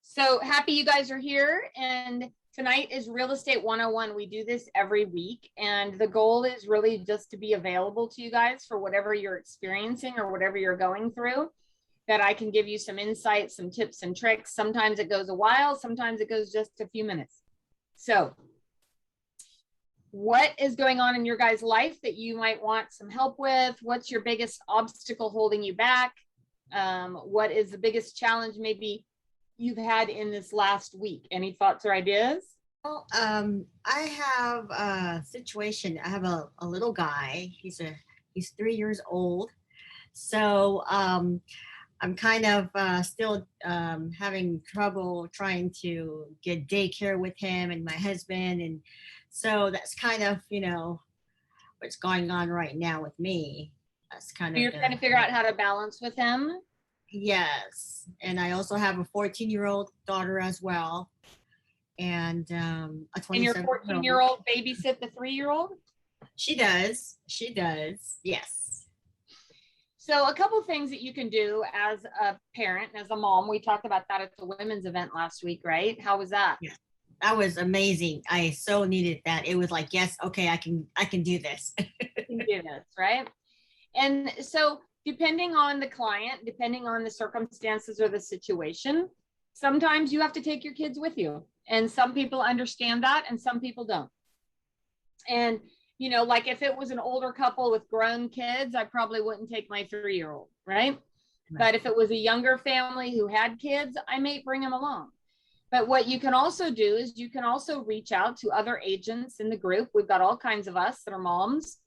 So happy you guys are here. And tonight is Real Estate 101. We do this every week. And the goal is really just to be available to you guys for whatever you're experiencing or whatever you're going through, that I can give you some insights, some tips and tricks. Sometimes it goes a while, sometimes it goes just a few minutes. So what is going on in your guys' life that you might want some help with? What's your biggest obstacle holding you back? What is the biggest challenge maybe you've had in this last week? Any thoughts or ideas? Well, I have a situation. I have a little guy. He's 3 years old. So I'm kind of still having trouble trying to get daycare with him and my husband. And so that's kind of, what's going on right now with me. That's kind So you're trying to figure out how to balance with him? Yes. And I also have a 14-year-old daughter as well. And a 27-year-old. And your 14-year-old babysit the 3-year-old? She does. Yes. So a couple of things that you can do as a parent, as a mom. We talked about that at the women's event last week, right? How was that? Yeah. That was amazing. I so needed that. It was like, yes, okay, I can do this. You can do this, right? And so depending on the client, depending on the circumstances or the situation, sometimes you have to take your kids with you. And some people understand that and some people don't. And, like if it was an older couple with grown kids, I probably wouldn't take my 3-year-old, right? But if it was a younger family who had kids, I may bring them along. But what you can also do is you can also reach out to other agents in the group. We've got all kinds of us that are moms.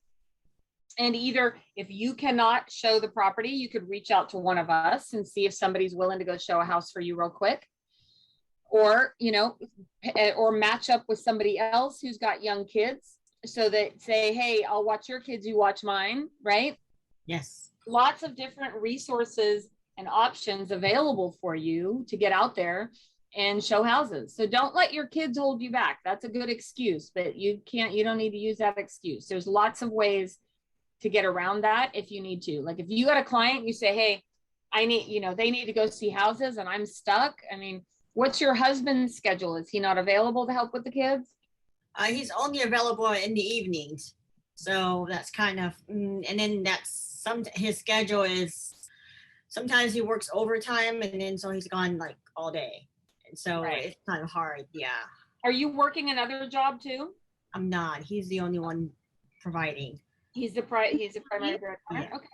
And either if you cannot show the property, you could reach out to one of us and see if somebody's willing to go show a house for you real quick. Or, or match up with somebody else who's got young kids so that say, hey, I'll watch your kids, you watch mine, right? Yes. Lots of different resources and options available for you to get out there and show houses. So don't let your kids hold you back. That's a good excuse, but you don't need to use that excuse. There's lots of ways to get around that if you need to. Like if you got a client, you say, hey, they need to go see houses and I'm stuck. I mean, what's your husband's schedule? Is he not available to help with the kids? He's only available in the evenings. So that's kind of, and then his schedule is, sometimes he works overtime and then so he's gone like all day. And so It's kind of hard. Yeah. Are you working another job too? I'm not. He's the only one providing. He's the primary breadwinner. Yeah. Okay.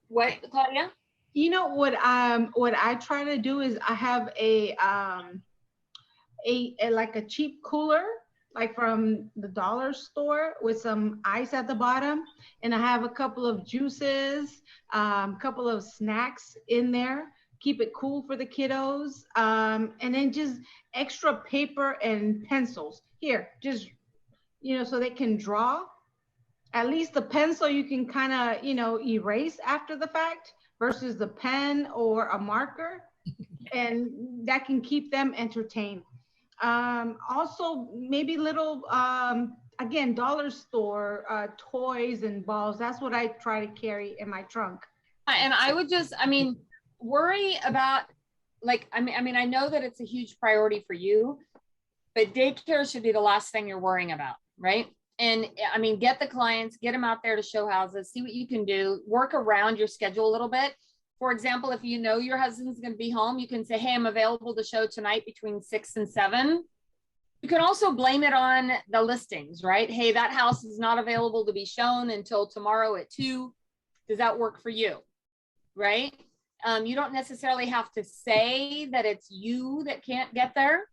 What, Claudia? What I try to do is I have a like a cheap cooler, like from the dollar store with some ice at the bottom, and I have a couple of juices, couple of snacks in there. Keep it cool for the kiddos, and then just extra paper and pencils here, just so they can draw. At least the pencil you can kind of erase after the fact versus the pen or a marker, and that can keep them entertained. Also maybe little again, dollar store toys and balls. That's what I try to carry in my trunk. And I would just worry about, I know that it's a huge priority for you, but daycare should be the last thing you're worrying about, right? And get the clients, get them out there to show houses, see what you can do, work around your schedule a little bit. For example, if you know your husband's going to be home, you can say, hey, I'm available to show tonight between 6 and 7. You can also blame it on the listings, right? Hey, that house is not available to be shown until tomorrow at 2. Does that work for you? Right? You don't necessarily have to say that it's you that can't get there.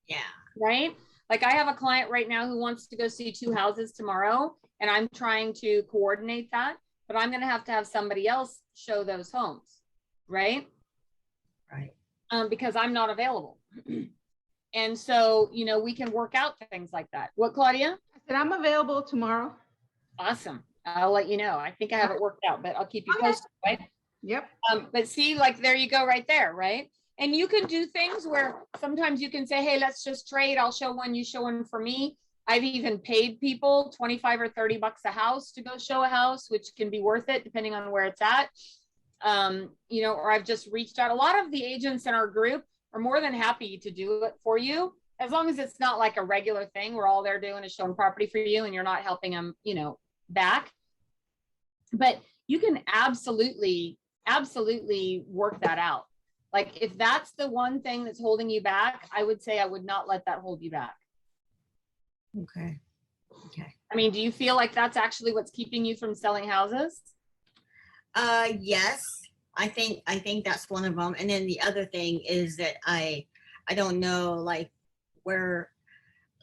Yeah. Right? Like I have a client right now who wants to go see 2 houses tomorrow, and I'm trying to coordinate that, but I'm going to have somebody else show those homes, right? Right. Because I'm not available. And so, we can work out things like that. What, Claudia? I said, I'm available tomorrow. Awesome. I'll let you know. I think I have it worked out, but I'll keep you posted, right? Yep. But see, like, there you go right there, right? And you can do things where sometimes you can say, hey, let's just trade. I'll show one, you show one for me. I've even paid people $25 or $30 a house to go show a house, which can be worth it depending on where it's at. Or I've just reached out. A lot of the agents in our group are more than happy to do it for you, as long as it's not like a regular thing where all they're doing is showing property for you and you're not helping them, you know, back. But you can absolutely work that out. Like if that's the one thing that's holding you back, I would say I would not let that hold you back. Okay. Okay. I mean, do you feel like that's actually what's keeping you from selling houses? Yes, I think that's one of them. And then the other thing is that I don't know like where,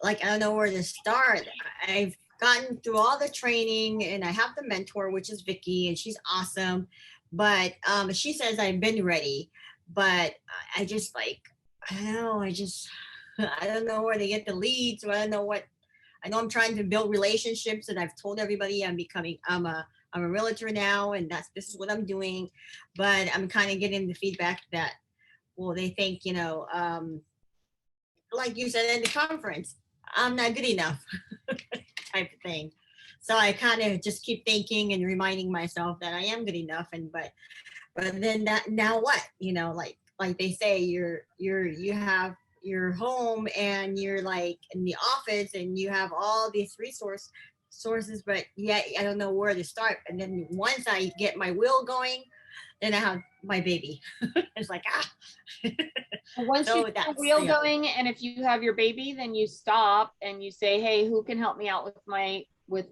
like I don't know where to start. I've gotten through all the training and I have the mentor, which is Vicky, and she's awesome. But she says I've been ready, but I just like, I don't know, I don't know where to get the leads, or I don't know what. I know I'm trying to build relationships, and I've told everybody I'm a realtor now, and this is what I'm doing. But I'm kind of getting the feedback that, well, they think, you know, like you said in the conference, I'm not good enough type of thing. So I kind of just keep thinking and reminding myself that I am good enough. But then that, now what, you know, like they say, you have your home and you're like in the office and you have all these sources, but yet I don't know where to start. And then once I get my will going, then I have my baby. It's like, Once so you get the wheel going, and if you have your baby, then you stop and you say, hey, who can help me out with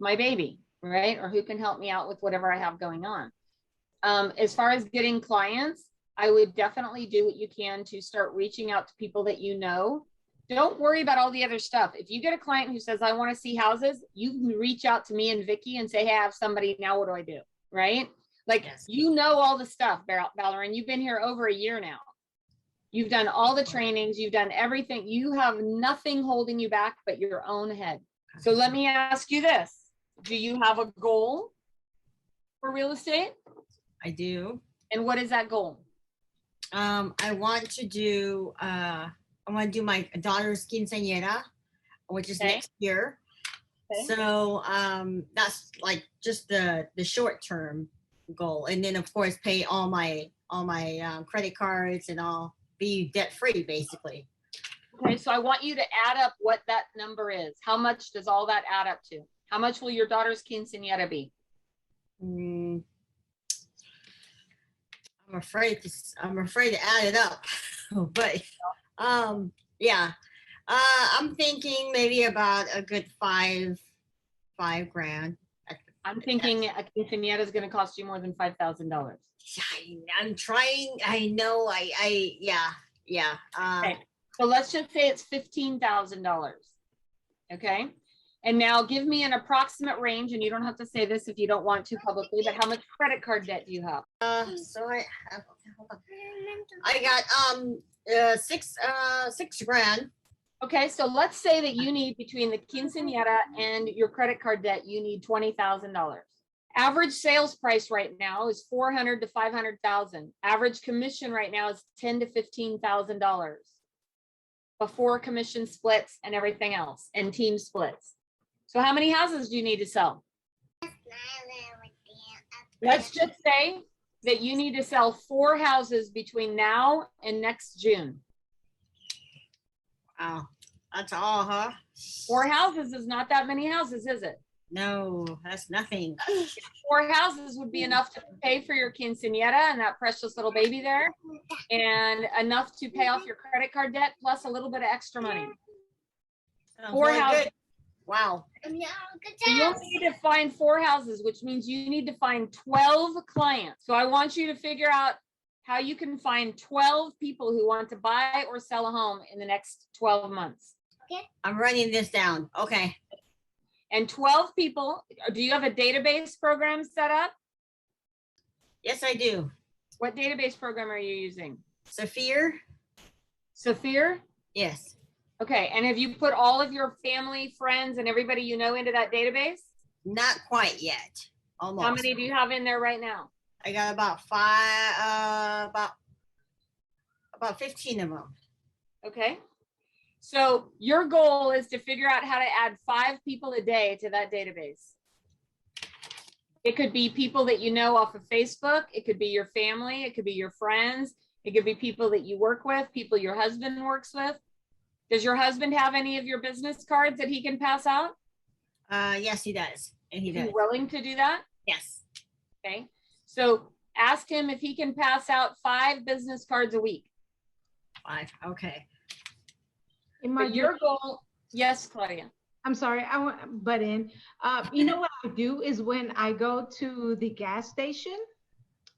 my baby, right? Or who can help me out with whatever I have going on. As far as getting clients, I would definitely do what you can to start reaching out to people that you know. Don't worry about all the other stuff. If you get a client who says, I want to see houses, you can reach out to me and Vicky and say, hey, I have somebody, now what do I do? Right? Like, yes. You know all the stuff, Valerie, and you've been here over a year now. You've done all the trainings, you've done everything. You have nothing holding you back but your own head. So let me ask you this. Do you have a goal for real estate? I do. And what is that goal? I want to do my daughter's quinceañera, which is next year. Okay. So that's like just the short term goal, and then of course pay all my credit cards and all, be debt free basically. Okay, so I want you to add up what that number is. How much does all that add up to? How much will your daughter's quinceañera be? I'm afraid to add it up, but yeah, I'm thinking maybe about a good $5,000. I'm thinking a quinceañera is going to cost you more than $5,000. I'm trying. I know. Yeah. Okay. So let's just say it's $15,000. Okay. And now give me an approximate range, and you don't have to say this if you don't want to publicly, but how much credit card debt do you have? So I got $6,000. Okay, so let's say that you need, between the quinceañera and your credit card debt, you need $20,000. Average sales price right now is $400,000 to $500,000. Average commission right now is $10,000 to $15,000 before commission splits and everything else, and team splits. So how many houses do you need to sell? Let's just say that you need to sell 4 houses between now and next June. Wow, that's all, huh? 4 houses is not that many houses, is it? No, that's nothing. 4 houses would be enough to pay for your quinceañera and that precious little baby there, and enough to pay off your credit card debt, plus a little bit of extra money. 4 houses. Good. Wow. So you'll need to find 4 houses, which means you need to find 12 clients. So I want you to figure out how you can find 12 people who want to buy or sell a home in the next 12 months. Okay. I'm writing this down. Okay. And 12 people. Do you have a database program set up? Yes, I do. What database program are you using? Saphir. Saphir? Yes. Okay, and have you put all of your family, friends, and everybody you know into that database? Not quite yet. Almost. How many do you have in there right now? I got about 5, about 15 of them. Okay. So your goal is to figure out how to add 5 people a day to that database. It could be people that you know off of Facebook. It could be your family. It could be your friends. It could be people that you work with, people your husband works with. Does your husband have any of your business cards that he can pass out? Yes, he does. And he Is does. he willing to do that? Yes. Okay. So ask him if he can pass out 5 business cards a week. 5. Okay. But your goal, yes, Claudia. I'm sorry, I want to butt in. You know what I do is when I go to the gas station,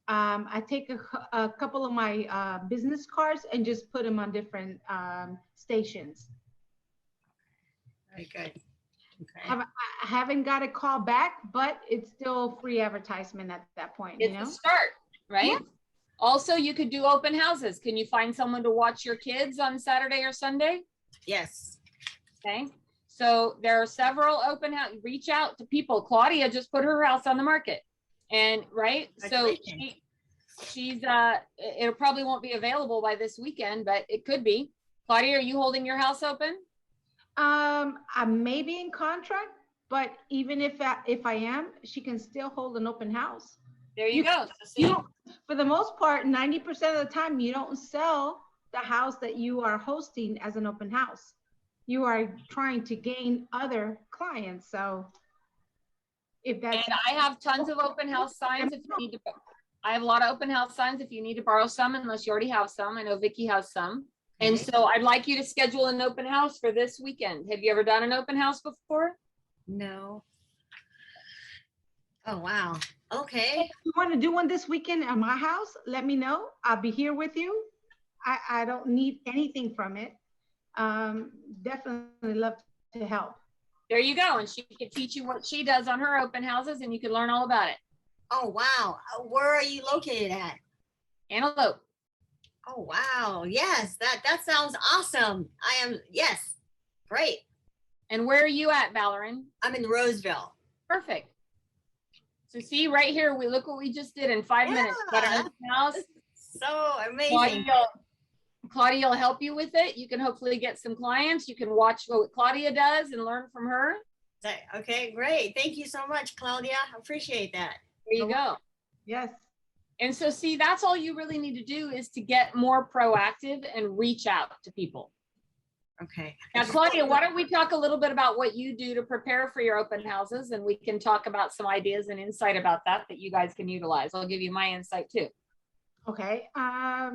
I take a couple of my business cards and just put them on different stations. Very good. Okay. I haven't got a call back, but it's still free advertisement at that point. It's a start, right? Yeah. Also, you could do open houses. Can you find someone to watch your kids on Saturday or Sunday? Yes. Okay. So there are several open house. Reach out to people. Claudia just put her house on the market, and right. So she's it probably won't be available by this weekend, but it could be. Claudia, are you holding your house open? I may be in contract, but even if I am, she can still hold an open house. There you go. So for the most part, 90% of the time, you don't sell the house that you are hosting as an open house. You are trying to gain other clients. So if that's, and I have tons of open house signs if you need to. I have a lot of open house signs if you need to borrow some, unless you already have some. I know Vicki has some. And so I'd like you to schedule an open house for this weekend. Have you ever done an open house before? No. Oh, wow. Okay. If you want to do one this weekend at my house, let me know. I'll be here with you. I don't need anything from it. Definitely love to help. There you go. And she can teach you what she does on her open houses, and you can learn all about it. Oh, wow. Where are you located at? Antelope. Oh, wow. Yes, that sounds awesome. Yes, great. And where are you at, Valoran? I'm in Roseville. Perfect. So see right here, we look what we just did in 5 minutes. Got an open house. So amazing. Claudia will help you with it. You can hopefully get some clients. You can watch what Claudia does and learn from her. Okay, great. Thank you so much, Claudia. I appreciate that. There you go. Yes. And so see, that's all you really need to do is to get more proactive and reach out to people. Okay. Now, Claudia, why don't we talk a little bit about what you do to prepare for your open houses, and we can talk about some ideas and insight about that you guys can utilize. I'll give you my insight too. Okay. A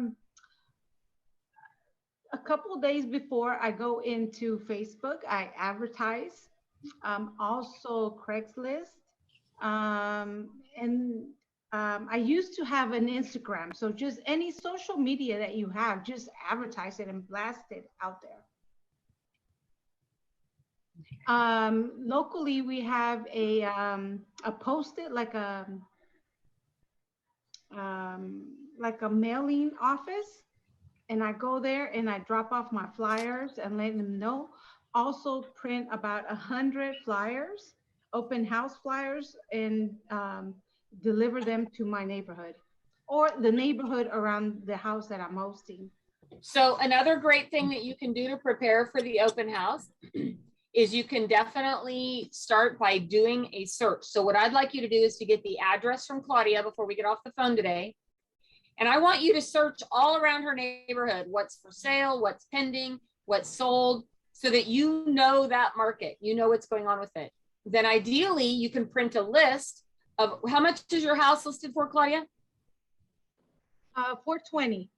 couple of days before I go into Facebook, I advertise, also Craigslist, and I used to have an Instagram. So just any social media that you have, just advertise it and blast it out there. Locally, we have a post-it like a mailing office, and I go there and I drop off my flyers and let them know. Also print about 100 flyers, open house flyers, and deliver them to my neighborhood or the neighborhood around the house that I'm hosting. So another great thing that you can do to prepare for the open house is you can definitely start by doing a search. So what I'd like you to do is to get the address from Claudia before we get off the phone today. And I want you to search all around her neighborhood, what's for sale, what's pending, what's sold, so that you know that market, you know what's going on with it. Then ideally you can print a list of how much is your house listed for, Claudia? $420.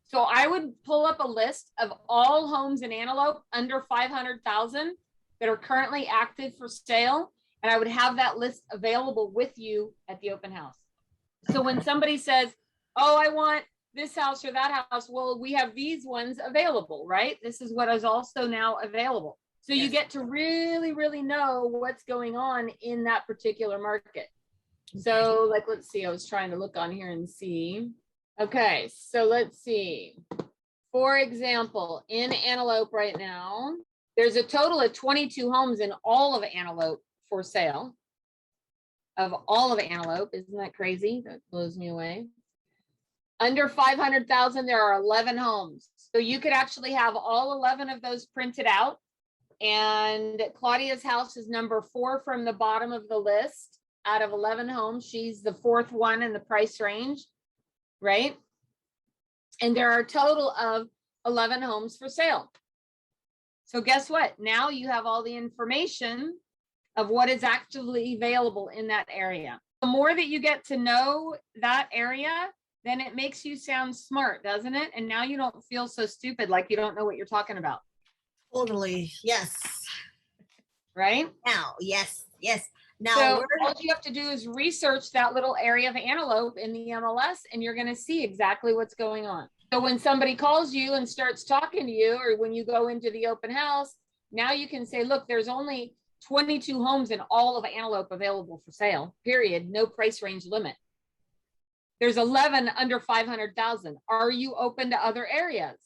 So I would pull up a list of all homes in Antelope under 500,000 that are currently active for sale. And I would have that list available with you at the open house. So when somebody says, oh, I want this house or that house, well, we have these ones available, right? This is what is also now available. So you get to really, really know what's going on in that particular market. So like, let's see, I was trying to look on here and see. Okay, so let's see. For example, in Antelope right now, there's a total of 22 homes in all of Antelope for sale. Of all of Antelope, isn't that crazy? That blows me away. Under 500,000, there are 11 homes. So you could actually have all 11 of those printed out. And Claudia's house is number 4 from the bottom of the list out of 11 homes. She's the 4th one in the price range, right? And there are a total of 11 homes for sale. So guess what? Now you have all the information of what is actively available in that area. The more that you get to know that area, then it makes you sound smart, doesn't it? And now you don't feel so stupid, like you don't know what you're talking about. Totally. Yes. Right? Now, yes. Now, so all you have to do is research that little area of antelope in the MLS, and you're going to see exactly what's going on. So when somebody calls you and starts talking to you, or when you go into the open house, now you can say, look, there's only 22 homes in all of antelope available for sale, period. No price range limit. There's 11 under 500,000. Are you open to other areas?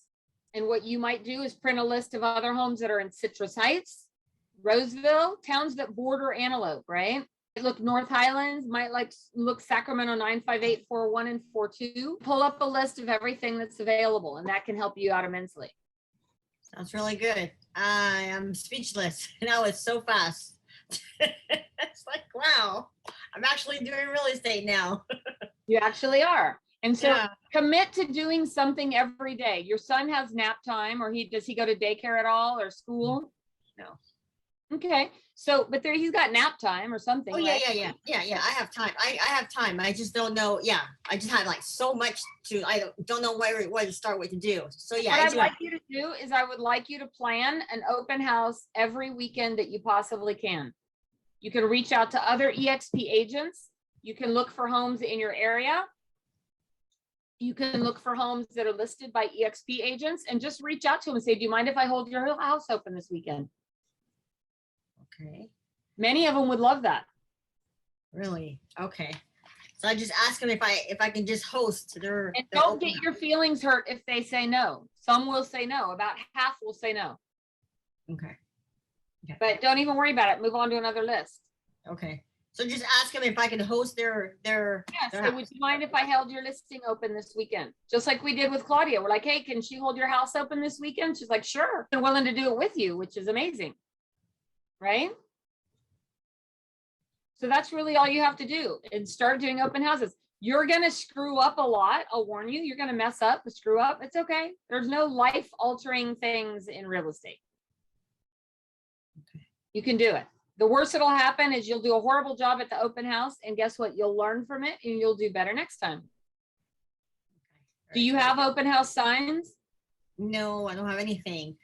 And what you might do is print a list of other homes that are in Citrus Heights, Roseville, towns that border antelope, right? Look, North Highlands, might like look Sacramento 95841 and 42. Pull up a list of everything that's available, and that can help you out immensely. Sounds really good. I am speechless. Now it's so fast. It's like, wow, I'm actually doing real estate now. You actually are. And so commit to doing something every day. Your son has nap time, or does he go to daycare at all, or school? No. Okay. So, but there he's got nap time or something. Oh, right? yeah. I have time. I have time. I just don't know. Yeah. I just have like so much I don't know where to start, what to do. So yeah. What I'd like you to do is I would like you to plan an open house every weekend that you possibly can. You can reach out to other EXP agents. You can look for homes in your area. You can look for homes that are listed by EXP agents and just reach out to them and say, do you mind if I hold your house open this weekend? Okay. Many of them would love that. Really? Okay. So I just ask them if I can just host their. And don't get your feelings hurt if they say no. Some will say no. About half will say no. Okay. But don't even worry about it. Move on to another list. Okay. So just ask them if I can host their. Yes. So would you mind if I held your listing open this weekend? Just like we did with Claudia. We're like, hey, can she hold your house open this weekend? She's like, sure. They're willing to do it with you, which is amazing. Right? So that's really all you have to do, and start doing open houses. You're going to screw up a lot. I'll warn you, you're going to mess up, screw up. It's okay. There's no life altering things in real estate. Okay. You can do it. The worst that'll happen is you'll do a horrible job at the open house, and guess what? You'll learn from it and you'll do better next time. Okay. Do you have open house signs? No, I don't have anything.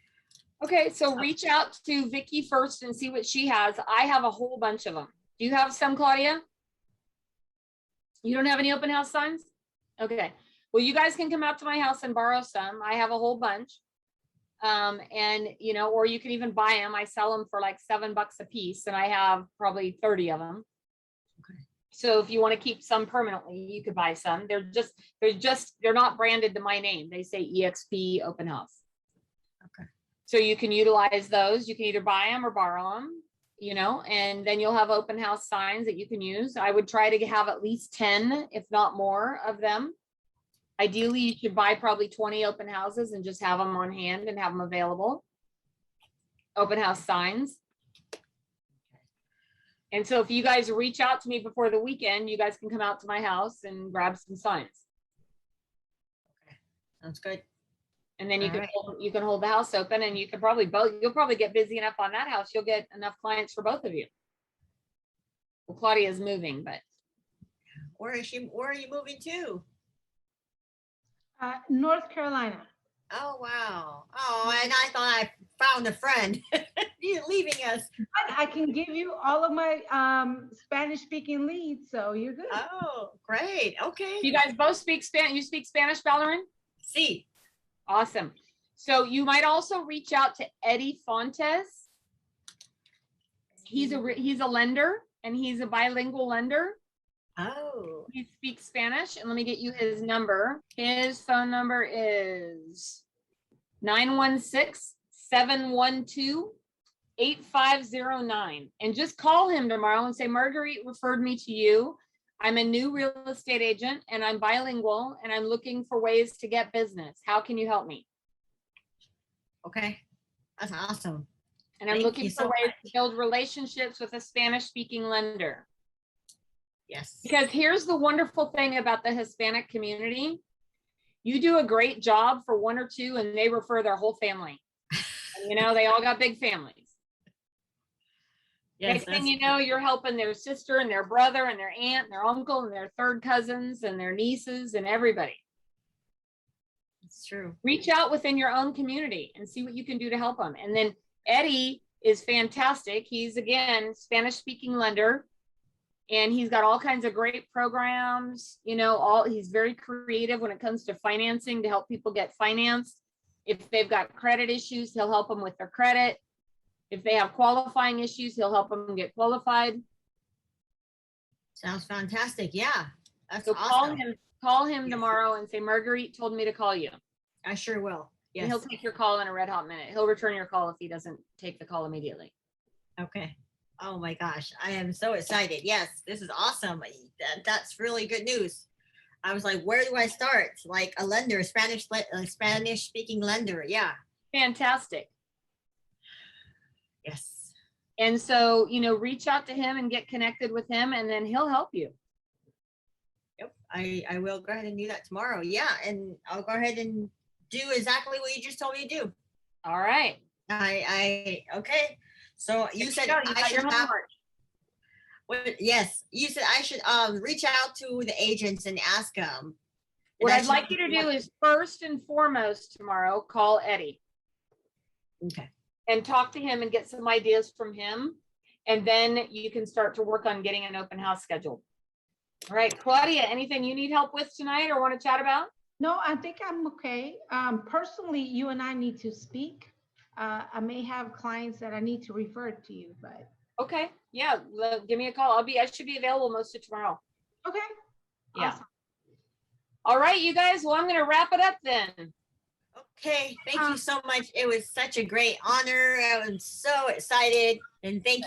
Okay, so reach out to Vicki first and see what she has. I have a whole bunch of them. Do you have some, Claudia? You don't have any open house signs? Okay. Well, you guys can come out to my house and borrow some. I have a whole bunch. And, you know, or you can even buy them. I sell them for like $7 a piece, and I have probably 30 of them. Okay. So if you want to keep some permanently, you could buy some. They're not branded to my name. They say EXP open house. Okay. So you can utilize those. You can either buy them or borrow them, you know, and then you'll have open house signs that you can use. I would try to have at least 10, if not more of them. Ideally, you should buy probably 20 open houses and just have them on hand and have them available. Open house signs. And so if you guys reach out to me before the weekend, you guys can come out to my house and grab some signs. Okay, sounds good. And then you can hold the house open, and you can probably you'll probably get busy enough on that house. You'll get enough clients for both of you. Well, Claudia is moving, but. Where are you moving to? North Carolina. Oh, wow. Oh, and I thought I found a friend. You're leaving us. I can give you all of my Spanish speaking leads, so you're good. Oh, great. Okay. You guys both speak Spanish. You speak Spanish, Valerie? Sí. Awesome. So you might also reach out to Eddie Fontes. He's a lender, and he's a bilingual lender. Oh. He speaks Spanish, and let me get you his number. His phone number is 916-712-8509. And just call him tomorrow and say, Marguerite referred me to you. I'm a new real estate agent, and I'm bilingual, and I'm looking for ways to get business. How can you help me? Okay. That's awesome. And I'm looking for ways to build relationships with a Spanish-speaking lender. Yes. Because here's the wonderful thing about the Hispanic community You do a great job for one or two and they refer their whole family. And, you know, they all got big families. Yes, Next thing you know, you're helping their sister and their brother and their aunt and their uncle and their third cousins and their nieces and everybody. it's true. Reach out within your own community and see what you can do to help them. And then Eddie is fantastic. He's, again, Spanish speaking lender, and he's got all kinds of great programs. You know, he's very creative when it comes to financing to help people get financed. If they've got credit issues, he'll help them with their credit. If they have qualifying issues, he'll help them get qualified. Sounds fantastic. Yeah, that's So awesome. call him Yes. tomorrow and say, Marguerite told me to call you. I sure will. And Yes. he'll take your call in a red hot minute. He'll return your call if he doesn't take the call immediately. Okay. Oh my gosh, I am so excited. Yes, this is awesome. That's really good news. I was like, where do I start? Like a lender, Spanish speaking lender. Yeah. Fantastic. Yes. And so, you know, reach out to him and get connected with him, and then he'll help you. Yep. I will go ahead and do that tomorrow. Yeah, and I'll go ahead and do exactly what you just told me to do. All right. Okay. So you said You I got should your have. homework. Yes, you said I should reach out to the agents and ask them. What I'd like you to do is first and foremost tomorrow, call Eddie Okay. and talk to him and get some ideas from him. And then you can start to work on getting an open house scheduled. All right, Claudia, anything you need help with tonight or want to chat about? No, I think I'm okay. Personally, you and I need to speak. I may have clients that I need to refer to you, but Okay. Yeah. Give me a call. I should be available most of tomorrow. okay. Yeah. Awesome. All right, you guys. Well, I'm going to wrap it up then. Okay, thank you so much. It was such a great honor. I'm so excited. And thank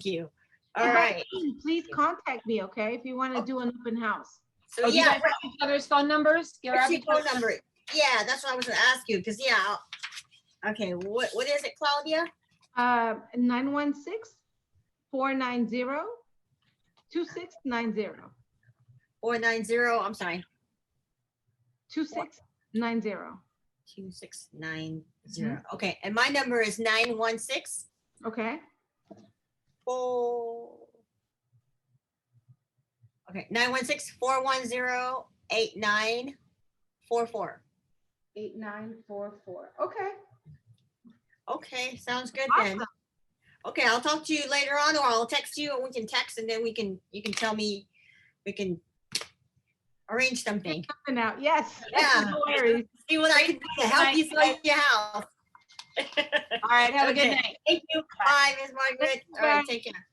you. All Hey, right. please contact me, okay, if you want to do an open house. So Do you yeah, guys have each other's phone numbers? what's your phone number? Yeah, that's what I was gonna ask you. Because okay, what is it, Claudia? 916-490-2690. 490. I'm sorry. 2690. 2690. Okay, and my number is 916. Okay. Okay, 916-410-8944. 8944. Okay. Okay, sounds good Awesome. then. Okay, I'll talk to you later on, or I'll text you, and we can text, and then you can tell me, we can arrange something. Something out. Yes. Yeah. No worries. See what I can do to help you sell your house. All right. Have a good Okay. night. Thank you. Bye, Ms. Margaret. All right, take care.